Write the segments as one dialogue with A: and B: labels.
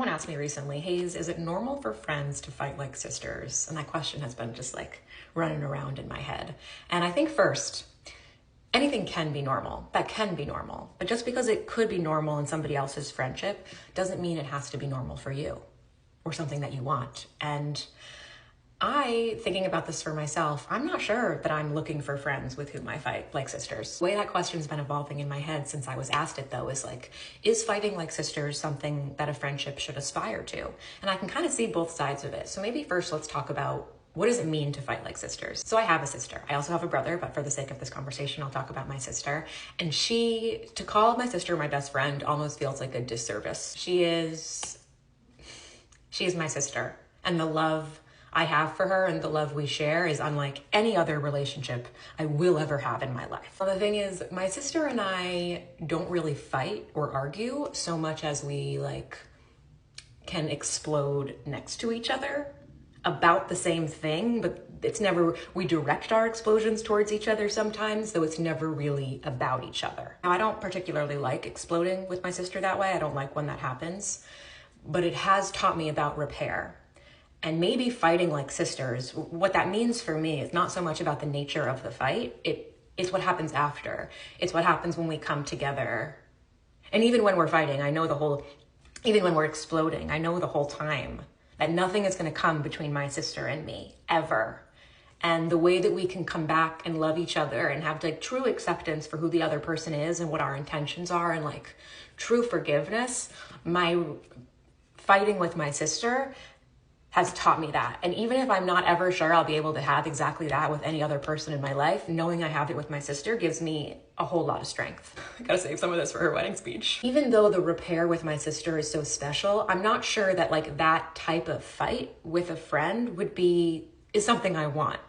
A: Someone asked me recently, Hayes, is it normal for friends to fight like sisters? And that question has been just like running around in my head. And I think first, anything can be normal. That can be normal. But just because it could be normal in somebody else's friendship doesn't mean it has to be normal for you or something that you want. And thinking about this for myself, I'm not sure that I'm looking for friends with whom I fight like sisters. The way that question's been evolving in my head since I was asked it though is like, is fighting like sisters something that a friendship should aspire to? And I can kind of see both sides of it. So maybe first let's talk about what does it mean to fight like sisters? So I have a sister. I also have a brother, but for the sake of this conversation, I'll talk about my sister. And to call my sister my best friend almost feels like a disservice. She is my sister, and the love I have for her and the love we share is unlike any other relationship I will ever have in my life. Well, the thing is, my sister and I don't really fight or argue so much as we can explode next to each other about the same thing, but it's never, we direct our explosions towards each other sometimes, though it's never really about each other. Now, I don't particularly like exploding with my sister that way. I don't like when that happens, but it has taught me about repair. And maybe fighting like sisters, what that means for me is not so much about the nature of the fight, it's what happens after. It's what happens when we come together. And even when we're fighting, even when we're exploding, I know the whole time that nothing is gonna come between my sister and me, ever. And the way that we can come back and love each other and have true acceptance for who the other person is and what our intentions are and true forgiveness, my fighting with my sister has taught me that. And even if I'm not ever sure I'll be able to have exactly that with any other person in my life, knowing I have it with my sister gives me a whole lot of strength. I gotta save some of this for her wedding speech. Even though the repair with my sister is so special, I'm not sure that that type of fight with a friend is something I want.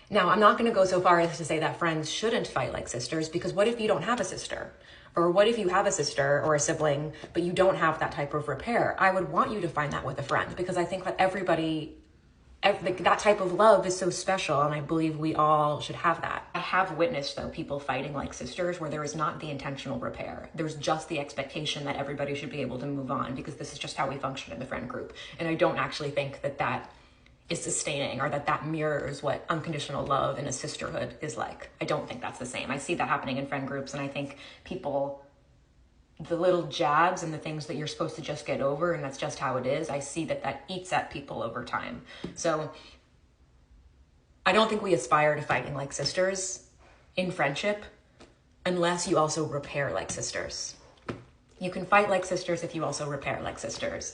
A: Now, I'm not gonna go so far as to say that friends shouldn't fight like sisters, because what if you don't have a sister? Or what if you have a sister or a sibling, but you don't have that type of repair? I would want you to find that with a friend, because I think that that type of love is so special, and I believe we all should have that. I have witnessed, though, people fighting like sisters where there is not the intentional repair. There's just the expectation that everybody should be able to move on because this is just how we function in the friend group. And I don't actually think that is sustaining, or that mirrors what unconditional love in a sisterhood is like. I don't think that's the same. I see that happening in friend groups, and I think the little jabs and the things that you're supposed to just get over, and that's just how it is, I see that eats at people over time. So I don't think we aspire to fighting like sisters in friendship unless you also repair like sisters. You can fight like sisters if you also repair like sisters.